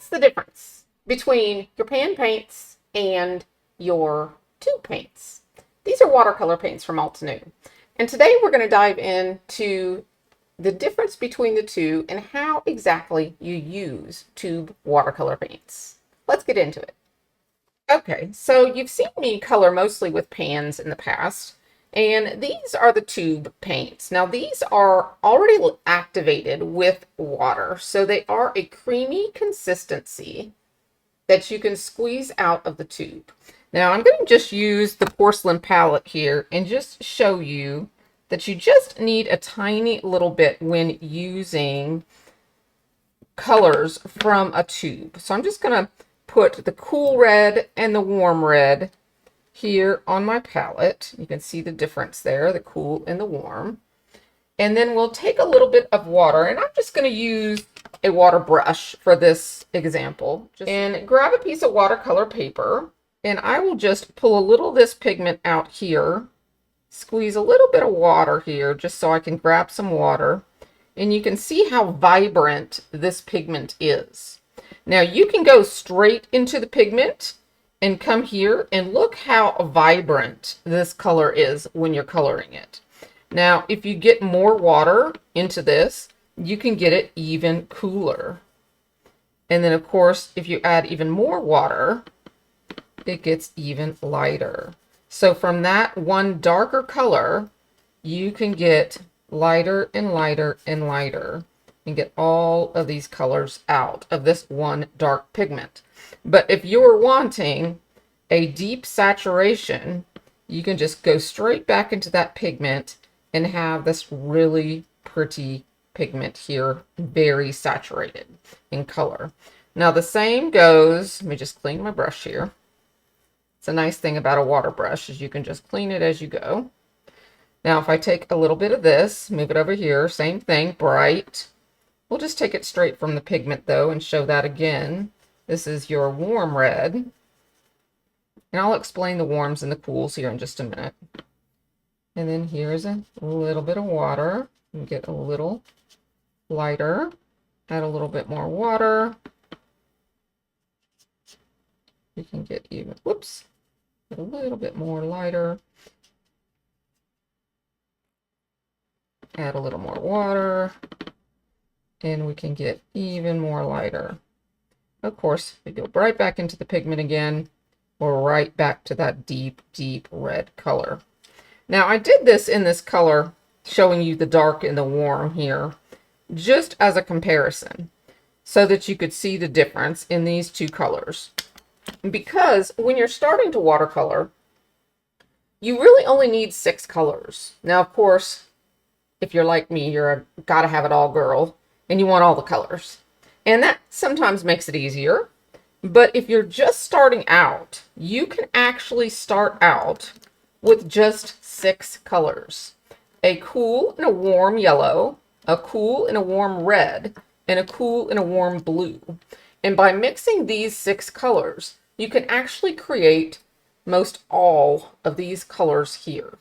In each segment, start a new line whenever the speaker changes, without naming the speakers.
What's the difference between your pan paints and your tube paints? These are watercolor paints from Altenew. And today we're going to dive into the difference between the two and how exactly you use tube watercolor paints. Let's get into it. Okay, so you've seen me color mostly with pans in the past, and these are the tube paints. Now these are already activated with water, so they are a creamy consistency that you can squeeze out of the tube. Now I'm going to just use the porcelain palette here and just show you that you just need a tiny little bit when using colors from a tube. So I'm just going to put the cool red and the warm red here on my palette. You can see the difference there, the cool and the warm. And then we'll take a little bit of water, and I'm just going to use a water brush for this example. And grab a piece of watercolor paper, and I will just pull a little of this pigment out here, squeeze a little bit of water here just so I can grab some water. And you can see how vibrant this pigment is. Now you can go straight into the pigment and come here and look how vibrant this color is when you're coloring it. Now, if you get more water into this, you can get it even cooler. And then of course, if you add even more water, it gets even lighter. So from that one darker color, you can get lighter and lighter and lighter and get all of these colors out of this one dark pigment. But if you're wanting a deep saturation, you can just go straight back into that pigment and have this really pretty pigment here, very saturated in color. Now the same goes, let me just clean my brush here. It's a nice thing about a water brush is you can just clean it as you go. Now if I take a little bit of this, move it over here, same thing, bright. We'll just take it straight from the pigment though and show that again. This is your warm red. And I'll explain the warms and the cools here in just a minute. And then here's a little bit of water. And get a little lighter. Add a little bit more water. You can get even, whoops, get a little bit more lighter. Add a little more water. And we can get even more lighter. Of course, we go right back into the pigment again. We're right back to that deep, deep red color. Now, I did this in this color, showing you the dark and the warm here, just as a comparison, so that you could see the difference in these two colors. Because when you're starting to watercolor, you really only need 6 colors. Now, of course, if you're like me, you're a gotta have it all girl, and you want all the colors. And that sometimes makes it easier. But if you're just starting out, you can actually start out with just 6 colors. A cool and a warm yellow, a cool and a warm red, and a cool and a warm blue. And by mixing these 6 colors, you can actually create most all of these colors here.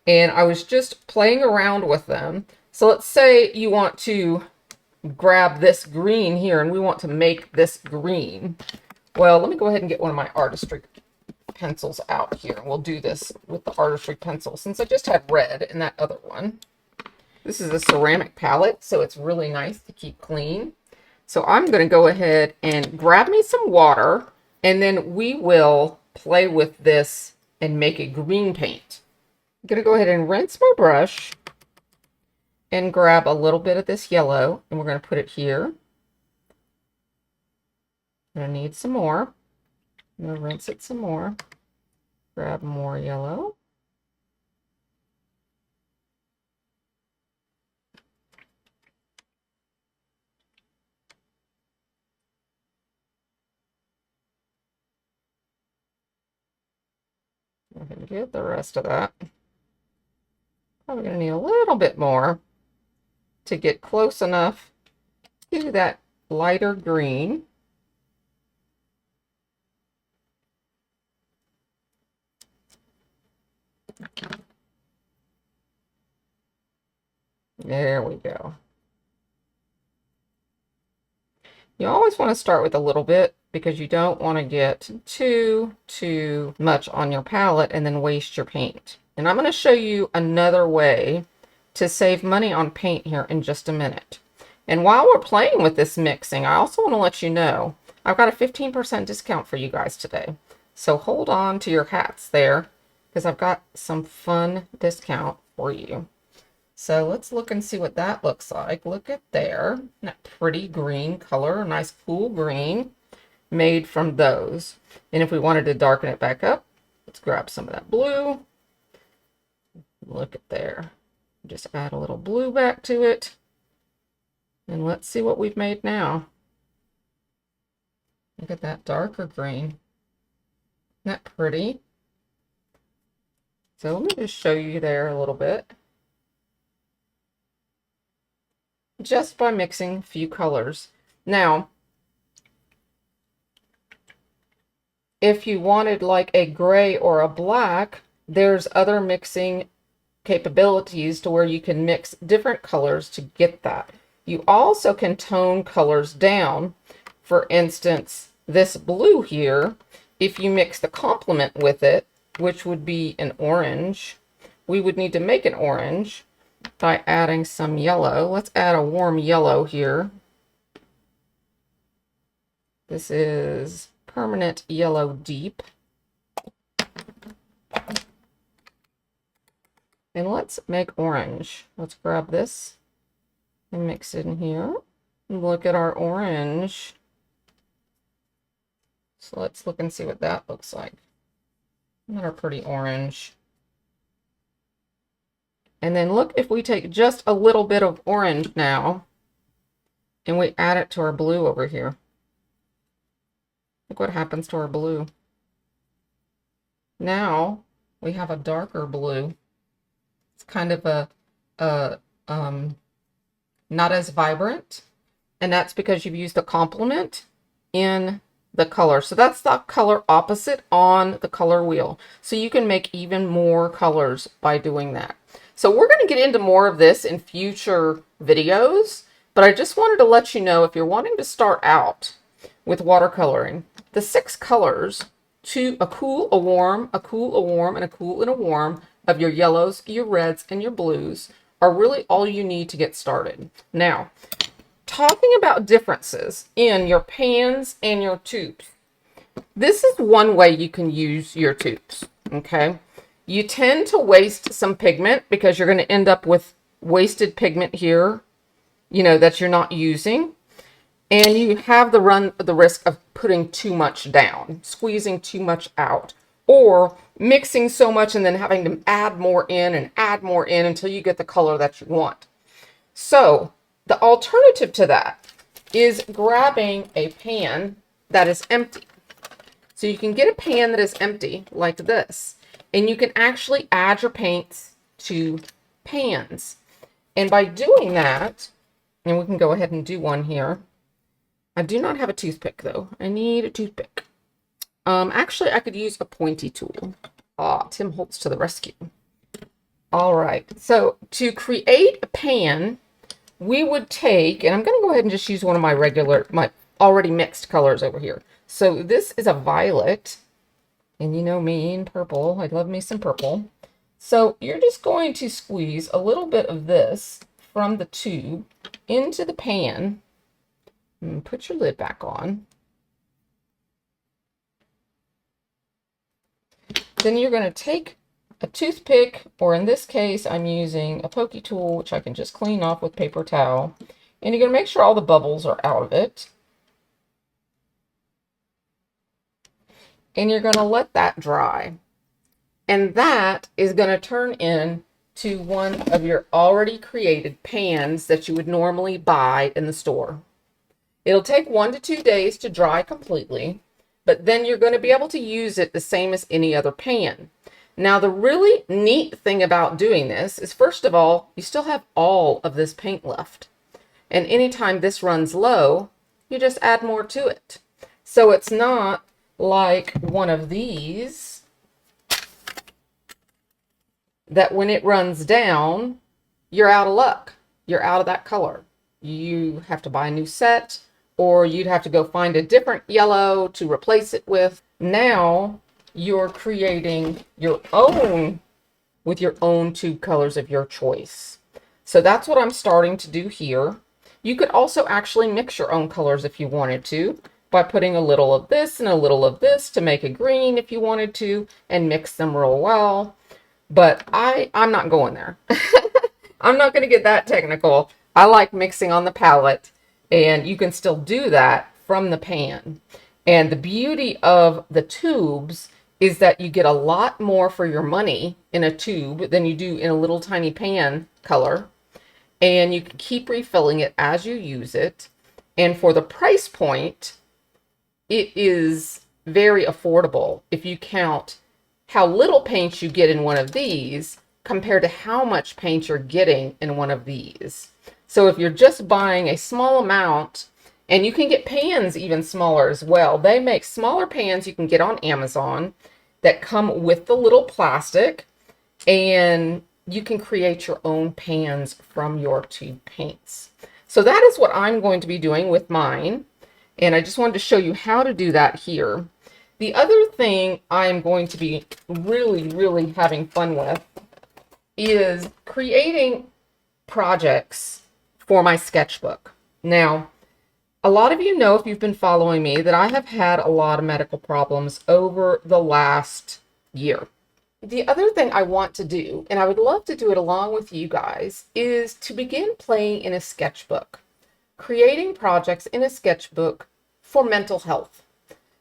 And I was just playing around with them. So let's say you want to grab this green here and we want to make this green. Well, let me go ahead and get one of my artistry pencils out here, and we'll do this with the artistry pencil since I just had red in that other one. This is a ceramic palette, so it's really nice to keep clean. So I'm going to go ahead and grab me some water, and then we will play with this and make a green paint. I'm going to go ahead and rinse my brush and grab a little bit of this yellow, and we're going to put it here. I'm going to need some more. I'm going to rinse it some more. Grab more yellow. Go ahead and get the rest of that. Probably going to need a little bit more to get close enough to that lighter green. There we go. You always want to start with a little bit because you don't want to get too much on your palette and then waste your paint. And I'm going to show you another way to save money on paint here in just a minute. And while we're playing with this mixing, I also want to let you know I've got a 15% discount for you guys today. So hold on to your hats there because I've got some fun discount for you. So let's look and see what that looks like. Look at there, that pretty green color, nice cool green made from those. And if we wanted to darken it back up, let's grab some of that blue. Look at there. Just add a little blue back to it. And let's see what we've made now. Look at that darker green. Isn't that pretty? So let me just show you there a little bit. Just by mixing a few colors. Now, if you wanted like a gray or a black, there's other mixing capabilities to where you can mix different colors to get that. You also can tone colors down. For instance, this blue here, if you mix the complement with it, which would be an orange, we would need to make an orange by adding some yellow. Let's add a warm yellow here. This is Permanent Yellow Deep. And let's make orange. Let's grab this and mix it in here. And look at our orange. So let's look and see what that looks like. Another pretty orange. And then look, if we take just a little bit of orange now and we add it to our blue over here. Look what happens to our blue. Now we have a darker blue. It's kind of not as vibrant, and that's because you've used the complement in the color. So that's the color opposite on the color wheel. So you can make even more colors by doing that. So we're going to get into more of this in future videos, but I just wanted to let you know if you're wanting to start out with watercoloring, the 6 colors, a cool, a warm, a cool, a warm, and a cool and a warm of your yellows, your reds, and your blues are really all you need to get started. Now, talking about differences in your pans and your tubes, this is one way you can use your tubes, okay? You tend to waste some pigment because you're going to end up with wasted pigment here, you know, that you're not using. And you have the risk of putting too much down, squeezing too much out, or mixing so much and then having to add more in and add more in until you get the color that you want. So the alternative to that is grabbing a pan that is empty. So you can get a pan that is empty like this, and you can actually add your paints to pans. And by doing that, and we can go ahead and do one here. I do not have a toothpick though. I need a toothpick. Actually, I could use a pointy tool. Ah, Tim Holtz to the rescue. All right, so to create a pan, we would take, and I'm going to go ahead and just use one of my already mixed colors over here. So this is a violet, and you know me and purple. I love me some purple. So you're just going to squeeze a little bit of this from the tube into the pan. And put your lid back on. Then you're going to take a toothpick, or in this case, I'm using a pokey tool, which I can just clean off with paper towel. And you're going to make sure all the bubbles are out of it. And you're going to let that dry. And that is going to turn into one of your already created pans that you would normally buy in the store. It'll take 1 to 2 days to dry completely, but then you're going to be able to use it the same as any other pan. Now, the really neat thing about doing this is, first of all, you still have all of this paint left. And anytime this runs low, you just add more to it. So it's not like one of these that when it runs down, you're out of luck. You're out of that color. You have to buy a new set, or you'd have to go find a different yellow to replace it with. Now you're creating your own with your own tube colors of your choice. So that's what I'm starting to do here. You could also actually mix your own colors if you wanted to, by putting a little of this and a little of this to make a green if you wanted to, and mix them real well. But I'm not going there. I'm not going to get that technical. I like mixing on the palette, and you can still do that from the pan. And the beauty of the tubes is that you get a lot more for your money in a tube than you do in a little tiny pan color. And you can keep refilling it as you use it. And for the price point, it is very affordable if you count how little paint you get in one of these compared to how much paint you're getting in one of these. So if you're just buying a small amount, and you can get pans even smaller as well. They make smaller pans you can get on Amazon that come with the little plastic, and you can create your own pans from your tube paints. So that is what I'm going to be doing with mine. And I just wanted to show you how to do that here. The other thing I'm going to be really having fun with is creating projects for my sketchbook. Now, a lot of you know, if you've been following me, that I have had a lot of medical problems over the last year. The other thing I want to do, and I would love to do it along with you guys, is to begin playing in a sketchbook, creating projects in a sketchbook for mental health.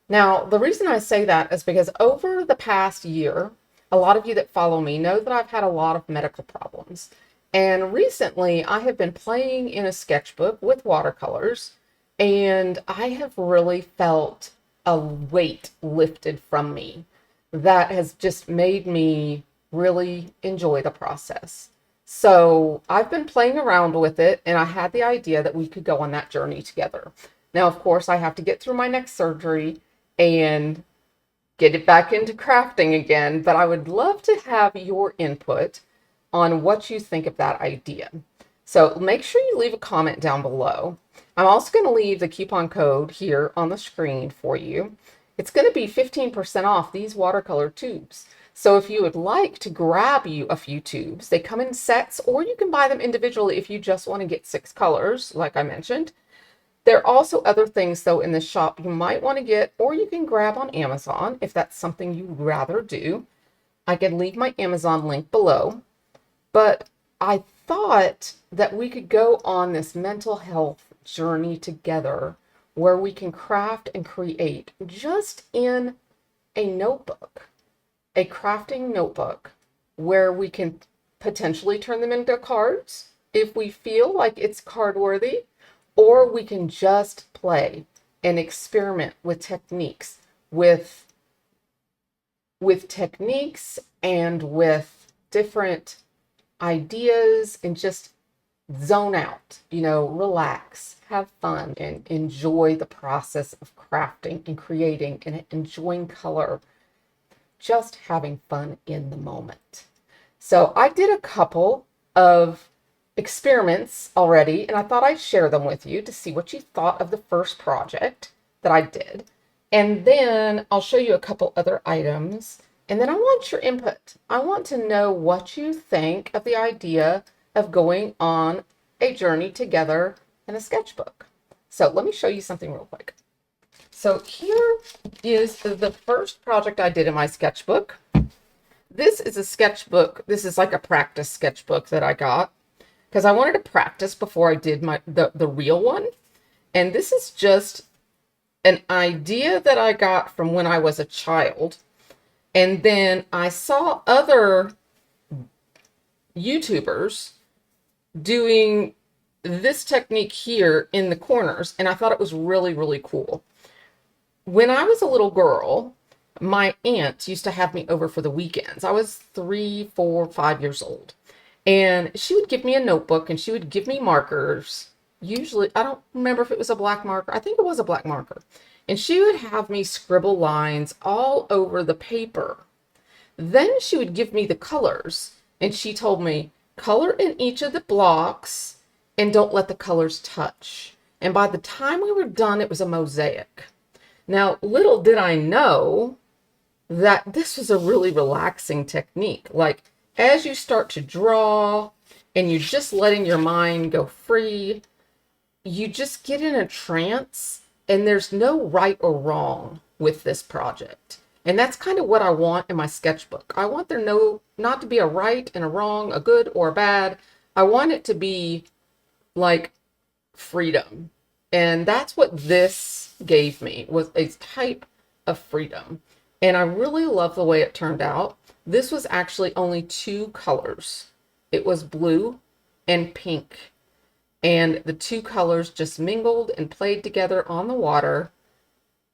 Now, the reason I say that is because over the past year, a lot of you that follow me know that I've had a lot of medical problems. And recently, I have been playing in a sketchbook with watercolors, and I have really felt a weight lifted from me that has just made me really enjoy the process. So I've been playing around with it, and I had the idea that we could go on that journey together. Now, of course, I have to get through my neck surgery and get it back into crafting again, but I would love to have your input on what you think of that idea. So make sure you leave a comment down below. I'm also going to leave the coupon code here on the screen for you. It's going to be 15% off these watercolor tubes. So if you would like to grab you a few tubes, they come in sets, or you can buy them individually if you just want to get 6 colors, like I mentioned. There are also other things, though, in the shop you might want to get, or you can grab on Amazon if that's something you'd rather do. I can leave my Amazon link below. But I thought that we could go on this mental health journey together, where we can craft and create just in a notebook, a crafting notebook, where we can potentially turn them into cards if we feel like it's card worthy, or we can just play and experiment with techniques, with techniques and with different ideas, and just zone out, relax, have fun, and enjoy the process of crafting and creating and enjoying color, just having fun in the moment. So I did a couple of experiments already, and I thought I'd share them with you to see what you thought of the first project that I did. And then I'll show you a couple other items. And then I want your input. I want to know what you think of the idea of going on a journey together in a sketchbook. So let me show you something real quick. So here is the first project I did in my sketchbook. This is a sketchbook. This is like a practice sketchbook that I got because I wanted to practice before I did the real one. And this is just an idea that I got from when I was a child. And then I saw other YouTubers doing this technique here in the corners, and I thought it was really cool. When I was a little girl, my aunt used to have me over for the weekends. I was 3, 4, 5 years old, and she would give me a notebook, and she would give me markers. Usually, I don't remember if it was a black marker. I think it was a black marker. And she would have me scribble lines all over the paper. Then she would give me the colors, and she told me, color in each of the blocks and don't let the colors touch. And by the time we were done, it was a mosaic. Now, little did I know that this was a really relaxing technique. Like, as you start to draw and you're just letting your mind go free, you just get in a trance, and there's no right or wrong with this project. And that's kind of what I want in my sketchbook. I want there not to be a right and a wrong, a good or a bad. I want it to be like freedom. And that's what this gave me, was a type of freedom. And I really love the way it turned out. This was actually only 2 colors. It was blue and pink. And the 2 colors just mingled and played together on the water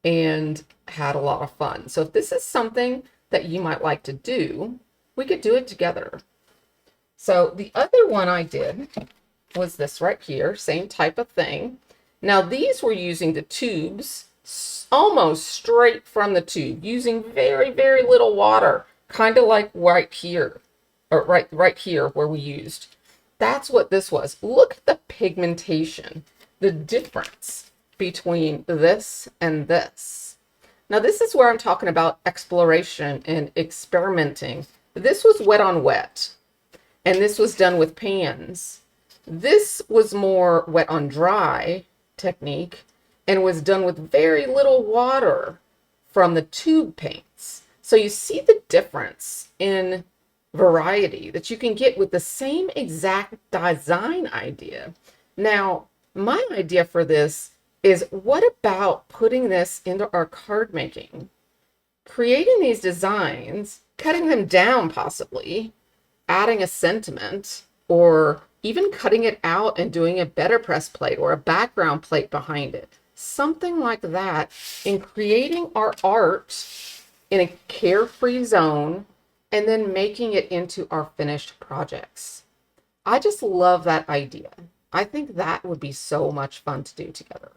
and had a lot of fun. So if this is something that you might like to do, we could do it together. So the other one I did was this right here, same type of thing. Now these were using the tubes almost straight from the tube, using very, very little water, kind of like right here, or right here where we used. That's what this was. Look at the pigmentation, the difference between this and this. Now this is where I'm talking about exploration and experimenting. This was wet on wet, and this was done with pans. This was more wet on dry technique and was done with very little water from the tube paints. So you see the difference in variety that you can get with the same exact design idea. Now, my idea for this is, what about putting this into our card making? Creating these designs, cutting them down possibly, adding a sentiment, or even cutting it out and doing a better press plate or a background plate behind it. Something like that, in creating our art in a carefree zone and then making it into our finished projects. I just love that idea. I think that would be so much fun to do together.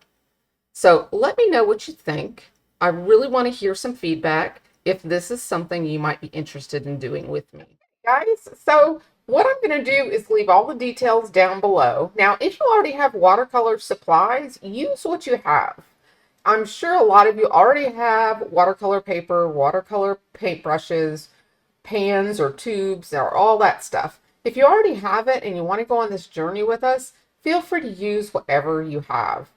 So let me know what you think. I really want to hear some feedback if this is something you might be interested in doing with me. Guys, so what I'm going to do is leave all the details down below. Now, if you already have watercolor supplies, use what you have. I'm sure a lot of you already have watercolor paper, watercolor paintbrushes, pans or tubes, or all that stuff. If you already have it and you want to go on this journey with us, feel free to use whatever you have.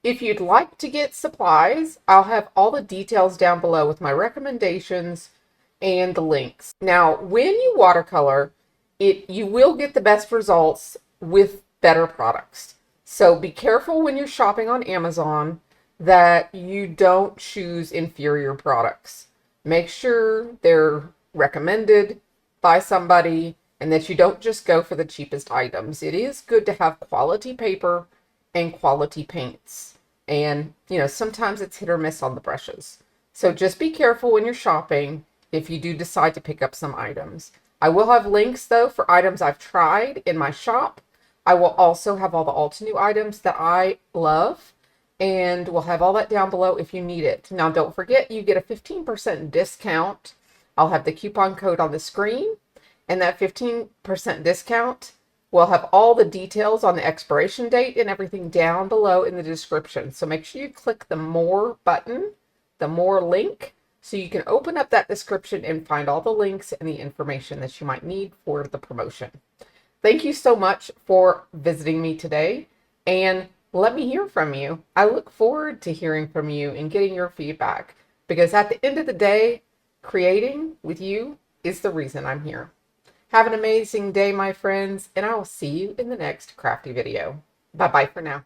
If you'd like to get supplies, I'll have all the details down below with my recommendations and the links. Now, when you watercolor, you will get the best results with better products. So be careful when you're shopping on Amazon that you don't choose inferior products. Make sure they're recommended by somebody and that you don't just go for the cheapest items. It is good to have quality paper and quality paints. And, sometimes it's hit or miss on the brushes. So just be careful when you're shopping if you do decide to pick up some items. I will have links, though, for items I've tried in my shop. I will also have all the Altenew items that I love, and we'll have all that down below if you need it. Now, don't forget, you get a 15% discount. I'll have the coupon code on the screen, and that 15% discount will have all the details on the expiration date and everything down below in the description. So make sure you click the More button, the More link, so you can open up that description and find all the links and the information that you might need for the promotion. Thank you so much for visiting me today, and let me hear from you. I look forward to hearing from you and getting your feedback, because at the end of the day, creating with you is the reason I'm here. Have an amazing day, my friends, and I will see you in the next crafty video. Bye-bye for now.